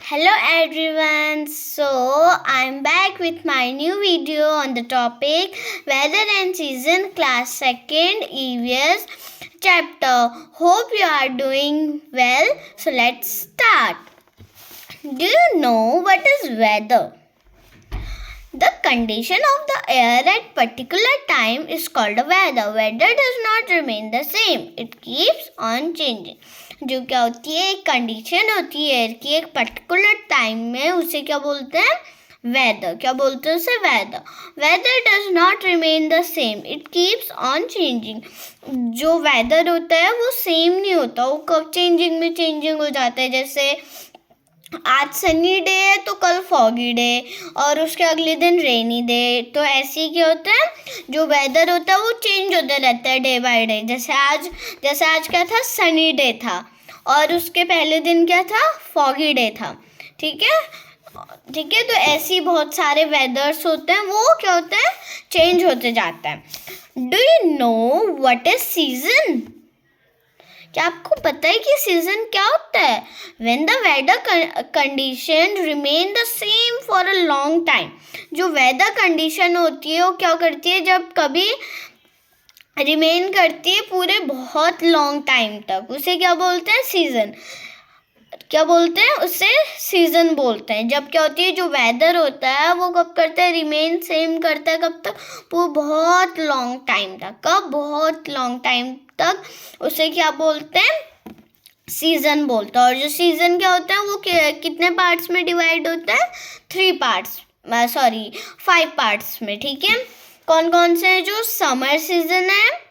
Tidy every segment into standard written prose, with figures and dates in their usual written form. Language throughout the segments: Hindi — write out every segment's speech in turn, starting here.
Hello everyone. So I'm back with my new video on the topic Weather and Season Class 2nd EVS chapter. Hope you are doing well. So let's start. Do you know what is weather? The condition of the air at particular time is called a weather. Weather does not remain the same. It keeps on changing. जो क्या होती है, एक कंडीशन होती है एयर की एक पर्टिकुलर टाइम में, उसे क्या बोलते हैं? वेदर. क्या बोलते हैं उसे? Weather. Weather does not remain the same, it keeps on changing. जो वेदर होता है वो सेम नहीं होता, वो कब चेंजिंग में चेंजिंग हो जाता है. जैसे आज सनी डे है तो कल फॉगी डे और उसके अगले दिन रेनी डे. तो ऐसे ही क्या होता है, जो वेदर होता है वो चेंज होता रहता है डे बाय डे. जैसे आज क्या था? सनी डे था और उसके पहले दिन क्या था? फॉगी डे था. ठीक है. तो ऐसे ही बहुत सारे वेदर्स होते हैं, वो क्या होते हैं? चेंज होते जाते हैं. Do you know what is season? क्या आपको पता है कि सीजन क्या होता है? When the weather condition remain the same for a long time. जो वेदर कंडीशन होती है वो क्या करती है? जब कभी रिमेन करती है पूरे बहुत लॉन्ग टाइम तक, उसे क्या बोलते हैं? सीजन. क्या बोलते हैं उसे? सीजन बोलते हैं. जब क्या होती है, जो वेदर होता है वो कब करता है? रिमेन सेम करता है. कब तक? वो बहुत लॉन्ग टाइम तक. कब? बहुत लॉन्ग टाइम तक. उसे क्या बोलते हैं? सीजन बोलते हैं. और जो सीजन क्या होता है वो कितने पार्ट्स में डिवाइड होता है? 5 पार्ट्स में. ठीक है. कौन कौन से हैं? जो समर सीजन है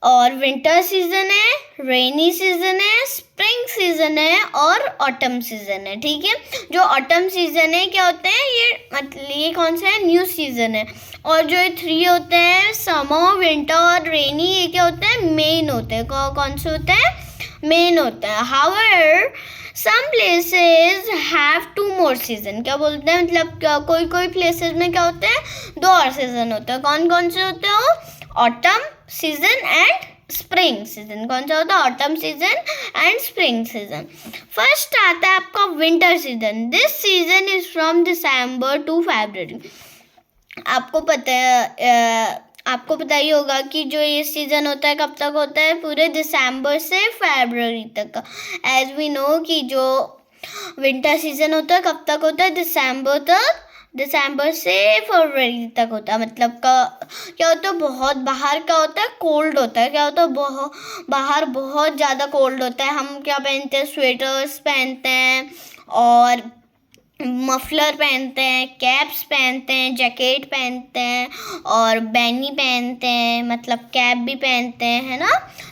और विंटर सीजन है, रेनी सीजन है, स्प्रिंग सीजन है और ऑटम सीजन है. ठीक है. जो ऑटम सीजन है क्या होते हैं? ये कौन सा है? न्यू सीजन है. और जो ये 3 होते हैं, समर, विंटर और रेनी, ये क्या होते हैं? मेन होते हैं. कौन से होते हैं? मेन होता है. However, some places have 2 more season. क्या बोलते हैं? मतलब कोई प्लेसेस में क्या होते हैं? 2 और सीजन होते हैं. कौन से होते हैं वो? Autumn season and spring season. कौन सा होता है? Autumn season and spring season. First आता है आपका winter season. This season is from December to February. आपको पता ही होगा कि जो ये सीज़न होता है कब तक होता है? पूरे दिसंबर से फरवरी तक का. एज वी नो कि जो विंटर सीजन होता है कब तक होता है? दिसंबर तक. दिसंबर से फरवरी तक होता है. मतलब क्या होता है? बहुत बाहर का होता है, कोल्ड होता है. क्या होता है? बाहर बहुत ज़्यादा कोल्ड होता है. हम क्या पहनते हैं? स्वेटर्स पहनते हैं और मफलर पहनते हैं, कैप्स पहनते हैं, जैकेट पहनते हैं और बैनी पहनते हैं, मतलब कैप भी पहनते हैं, है ना.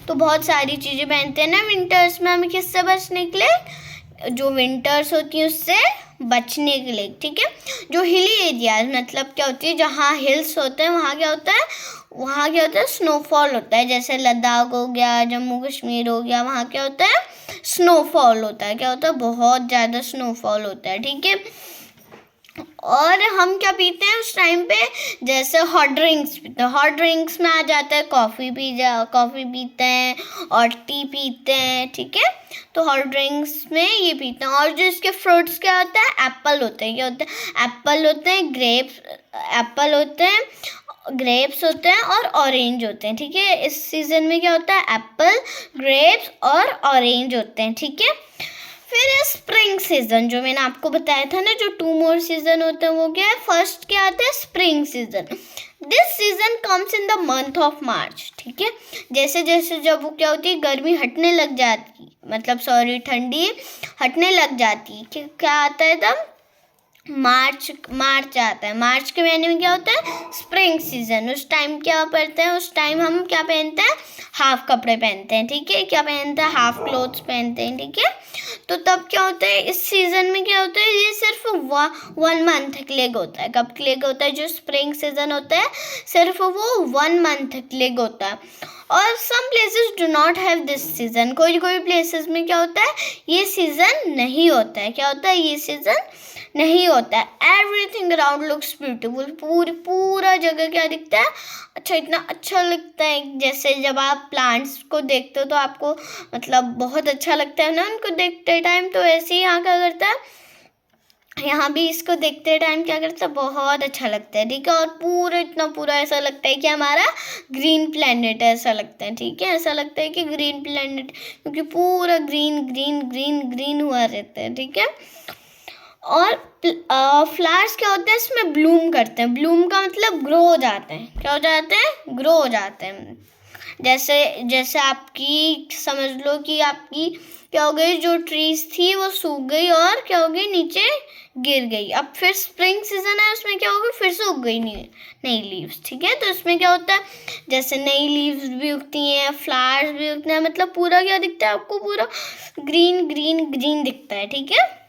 तो बहुत सारी चीज़ें पहनते हैं ना विंटर्स में. हमें किससे बचने के लिए? जो विंटर्स होती है उससे बचने के लिए. ठीक है. जो हिली एरियाज, मतलब क्या होती है, जहाँ हिल्स होते हैं वहाँ क्या होता है? स्नोफॉल होता है. जैसे लद्दाख हो गया, जम्मू कश्मीर हो गया, वहाँ क्या होता है? स्नोफॉल होता है. क्या होता है? बहुत ज़्यादा स्नोफॉल होता है. ठीक है. और हम क्या पीते हैं उस टाइम पे? जैसे हॉट ड्रिंक्स पीते हैं. हॉट ड्रिंक्स में आ जाता है कॉफ़ी पीते हैं और टी पीते हैं. ठीक है. तो हॉट ड्रिंक्स में ये पीते हैं. और जो इसके फ्रूट्स क्या होता है? एप्पल होते हैं. क्या होते हैं? एप्पल होते हैं, ग्रेप्स होते हैं और ऑरेंज होते हैं. ठीक है. इस सीज़न में क्या होता है? एप्पल, ग्रेप्स और ऑरेंज होते हैं. ठीक है. फिर है स्प्रिंग सीजन, जो मैंने आपको बताया था ना, जो 2 मोर सीजन होते हैं. वो क्या है? फर्स्ट क्या आता है? Spring season. This season comes in the month of March. ठीक है. जैसे जब वो क्या होती है? गर्मी हटने लग जाती, मतलब ठंडी हटने लग जाती. क्या आता है तब? मार्च आता है. मार्च के महीने में क्या होता है? Spring season. उस टाइम क्या करते हैं? उस टाइम हम क्या पहनते हैं? हाफ कपड़े पहनते हैं. ठीक है. क्या पहनते हैं? हाफ क्लोथ्स पहनते हैं. ठीक है. तो तब क्या होता है? इस सीजन में क्या होता है? ये सिर्फ 1 मंथ के लिए होता है. कब के लिए होता है? जो स्प्रिंग सीजन होता है सिर्फ वो 1 मंथ के लिए होता है. और some places do not have this season, कोई कोई प्लेसेस में क्या होता है, ये सीजन नहीं होता है। क्या होता है, ये सीजन नहीं होता है। एवरीथिंग अराउंड लुक्स ब्यूटीफुल, पूरा जगह क्या दिखता है, अच्छा, इतना अच्छा लगता है। जैसे जब आप प्लांट्स को देखते हो तो आपको मतलब बहुत अच्छा लगता है ना उनको देखते टाइम, तो ऐसे ही यहाँ क्या करता है, यहाँ भी इसको देखते टाइम क्या करता है, बहुत अच्छा लगता है। ठीक है, और पूरा इतना पूरा ऐसा लगता है कि हमारा ग्रीन प्लेनेट है, ऐसा लगता है। ठीक है, ऐसा लगता है कि ग्रीन प्लेनेट, क्योंकि पूरा ग्रीन ग्रीन ग्रीन ग्रीन हुआ रहता है। ठीक है, और फ्लावर्स क्या होते हैं, इसमें ब्लूम करते हैं। ब्लूम का मतलब ग्रो हो जाते हैं। क्या हो जाते हैं, ग्रो हो जाते हैं। जैसे जैसे आपकी समझ लो कि आपकी क्या हो गई, जो ट्रीज थी वो सूख गई और क्या हो गई, नीचे गिर गई। अब फिर स्प्रिंग सीजन है, उसमें क्या होगी, फिर से उग गई नई लीव्स। ठीक है, तो इसमें क्या होता है, जैसे नई लीव्स भी उगती हैं, फ्लावर्स भी उगते हैं, मतलब पूरा क्या दिखता है आपको, पूरा ग्रीन ग्रीन ग्रीन दिखता है। ठीक है,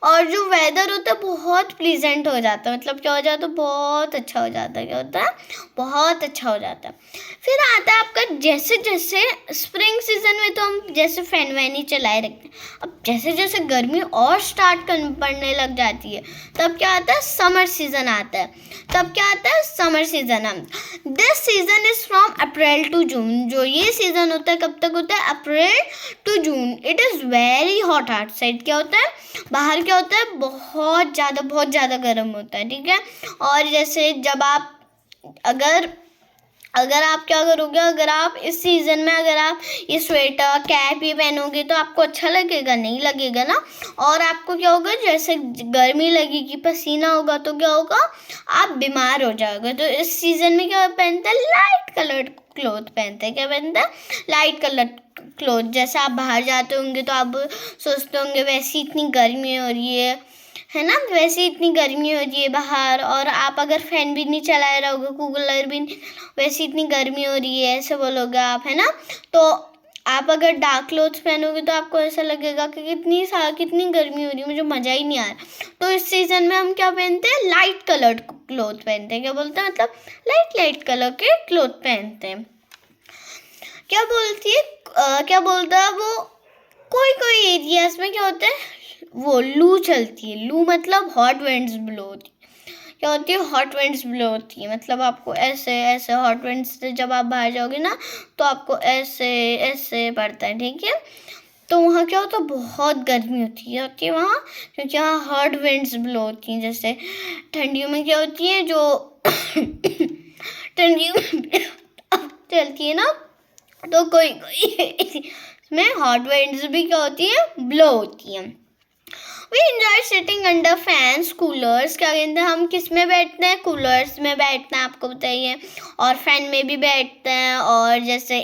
और जो वेदर होता है बहुत प्लीजेंट हो जाता है, मतलब क्या हो जाता है, बहुत अच्छा हो जाता है। क्या होता है, बहुत अच्छा हो जाता है। फिर आता है आपका, जैसे जैसे स्प्रिंग सीजन में तो हम जैसे फैन वैन ही चलाए रखते हैं। अब जैसे जैसे गर्मी और स्टार्ट पड़ने लग जाती है, तब क्या आता है, समर सीजन आता है। तब क्या आता है, summer season. This season is from April to June. जो ये सीजन होता है कब तक होता है, April to June. It is very hot outside. क्या होता है, बाहर क्या होता है, बहुत ज़्यादा गर्म होता है। ठीक है, और जैसे जब आप अगर आप क्या करोगे, अगर आप इस सीज़न में अगर आप ये स्वेटर कैप ये पहनोगे तो आपको अच्छा लगेगा, नहीं लगेगा ना। और आपको क्या होगा, जैसे गर्मी लगेगी, पसीना होगा, तो क्या होगा, आप बीमार हो जाओगे। तो इस सीज़न में क्या पहनते हैं, लाइट कलर्ड क्लोथ पहनते हैं। क्या पहनते हैं, लाइट कलर क्लोथ। जैसे आप बाहर जाते होंगे तो आप सोचते होंगे वैसी इतनी गर्मी हो रही है ना, वैसे इतनी गर्मी हो रही है बाहर, और आप अगर फैन भी नहीं चलाए रहोगे, कूलर भी नहीं, वैसे इतनी गर्मी हो रही है, ऐसे बोलोगे आप, है ना। तो आप अगर डार्क क्लोथ्स पहनोगे तो आपको ऐसा लगेगा कि कितनी गर्मी हो रही है, मुझे मज़ा ही नहीं आ रहा। तो इस सीज़न में हम क्या पहनते हैं, लाइट कलर्ड क्लोथ पहनते हैं। क्या बोलते हैं, मतलब लाइट कलर के क्लोथ पहनते हैं। क्या बोलता है वो, कोई एरियाज में क्या होता है, वो लू चलती है। लू मतलब हॉट विंड्स ब्लो होती है। क्या होती है, हॉट विंड्स ब्लो होती है, मतलब आपको ऐसे ऐसे हॉट विंड्स से जब आप बाहर जाओगे ना तो आपको ऐसे ऐसे पड़ता है। ठीक है, तो वहाँ क्या होता है, बहुत गर्मी होती है वहाँ, क्योंकि वहाँ हॉट विंड्स ब्लो होती हैं। जैसे ठंडियों में क्या होती है, जो ठंडियों में चलती है ना, तो कोई इसमें हॉट विंड्स भी क्या होती है, ब्लो होती हैं। We enjoy sitting under fans, coolers. क्या कहते हैं, हम किस में बैठते हैं, कूलर्स में बैठते हैं, आपको बताइए, और फैन में भी बैठते हैं। और जैसे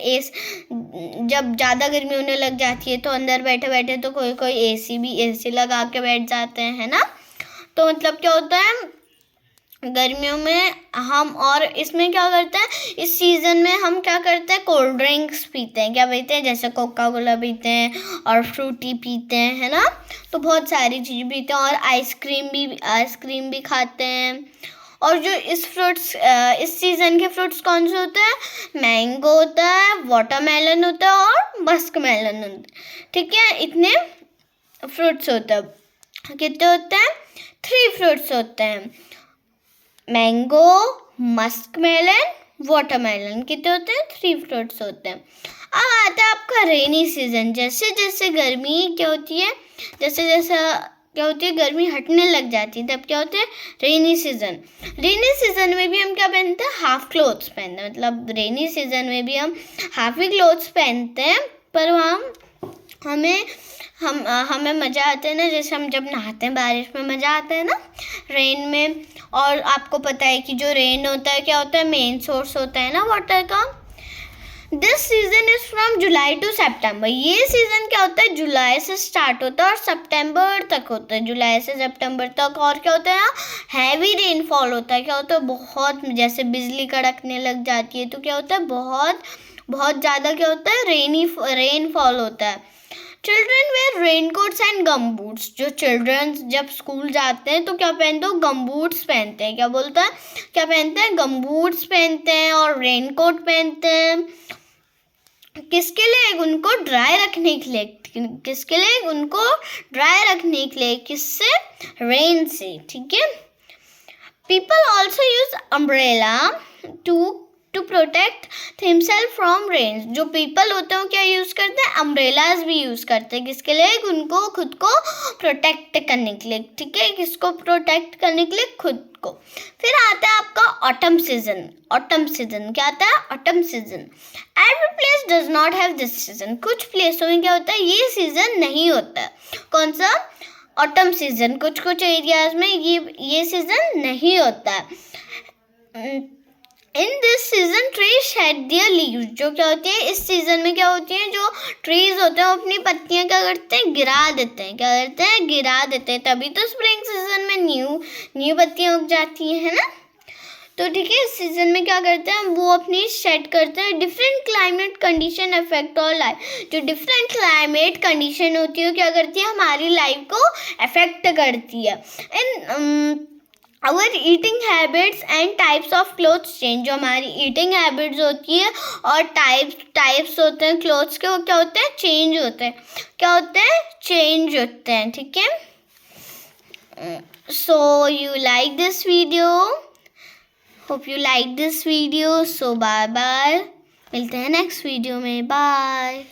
जब ज़्यादा गर्मी होने लग जाती है तो अंदर बैठे बैठे तो कोई एसी लगा के बैठ जाते हैं, है ना। तो मतलब क्या होता है, गर्मियों में हम, और इसमें क्या करते हैं, इस सीज़न में हम क्या करते हैं, कोल्ड ड्रिंक्स पीते हैं। क्या पीते हैं, जैसे कोका कोला पीते हैं और फ्रूटी पीते हैं, है ना। तो बहुत सारी चीज़ पीते हैं, और आइसक्रीम भी खाते हैं। और जो इस सीज़न के फ्रूट्स कौन से होते हैं, मैंगो होता है, वाटरमेलन होता है और मस्क मेलन होता है। ठीक है, इतने फ्रूट्स होते हैं। कितने होते हैं, 3 फ्रूट्स होते हैं, मैंगो, मस्क मेलन, वाटरमेलन। कितने होते हैं, 3 फ्रूट्स होते हैं। अब आता है आपका रेनी सीजन। जैसे जैसे गर्मी क्या होती है, जैसे जैसे क्या होती है, गर्मी हटने लग जाती है, तब क्या होता है, रेनी सीजन में भी हम क्या पहनते हैं, हाफ क्लोथ्स पहनते हैं। मतलब रेनी सीजन में भी हम हाफ ही क्लोथ्स पहनते हैं, पर हमें मज़ा आता है ना, जैसे हम जब नहाते हैं बारिश में, मज़ा आता है ना रेन में। और आपको पता है कि जो रेन होता है क्या होता है, मेन सोर्स होता है ना वाटर का। This season is from July to September. ये सीजन क्या होता है, जुलाई से स्टार्ट होता है और सितंबर तक होता है, जुलाई से सितंबर तक। और क्या होता है ना, हैवी रेनफॉल होता है। क्या होता है, बहुत, जैसे बिजली कड़कने लग जाती है, तो क्या होता है, बहुत ज़्यादा क्या होता है, रेनफॉल होता है। Children wear raincoats and gum boots. जो चिल्ड्रन जब स्कूल जाते हैं तो क्या पहनते हो, गम बूट्स पहनते हैं। क्या बोलता है, क्या पहनते हैं, गम बूट्स पहनते हैं और रेनकोट पहनते हैं। किसके लिए, उनको ड्राई रखने के लिए। किसके लिए, उनको ड्राई रखने के लिए। किससे, रेन से, ठीक है। People also use umbrella to protect himself from rain. जो पीपल होते हैं क्या यूज करते हैं, अम्ब्रेलाज भी यूज करते हैं। किसके लिए, उनको खुद को प्रोटेक्ट करने के लिए, ठीक है। किसको प्रोटेक्ट करने के लिए, खुद को। फिर आता है आपका ऑटम सीजन। ऑटम सीजन क्या आता है, autumn season. Every place does not have this season. कुछ प्लेसों में क्या होता है, ये सीजन नहीं होता है। कौन सा, ऑटम सीजन। कुछ कुछ एरियाज में ये सीजन नहीं होता है। In this season trees shade there leaves. जो क्या होती है, इस सीजन में क्या होती है, जो ट्रीज होते हैं वो अपनी पत्तियां क्या करते हैं, गिरा देते हैं। क्या करते हैं, गिरा देते हैं। तभी तो स्प्रिंग सीजन में न्यू पत्तियां उग जाती है ना। तो ठीक है, इस सीजन में क्या करते हैं, वो अपनी शेड करते हैं। डिफरेंट क्लाइमेट कंडीशन अफेक्ट और लाइफ। जो डिफरेंट क्लाइमेट कंडीशन होती है क्या करती है, हमारी लाइफ को अफेक्ट करती है। In our eating habits and types of clothes change. जो हमारी ईटिंग हैबिट्स होती है और टाइप्स होते हैं क्लोथ्स के, वो क्या होते हैं, चेंज होते हैं। क्या होते हैं, चेंज होते हैं, ठीक है। So you like this video, hope you like this video. So bye bye, मिलते हैं नेक्स्ट वीडियो में, बाय।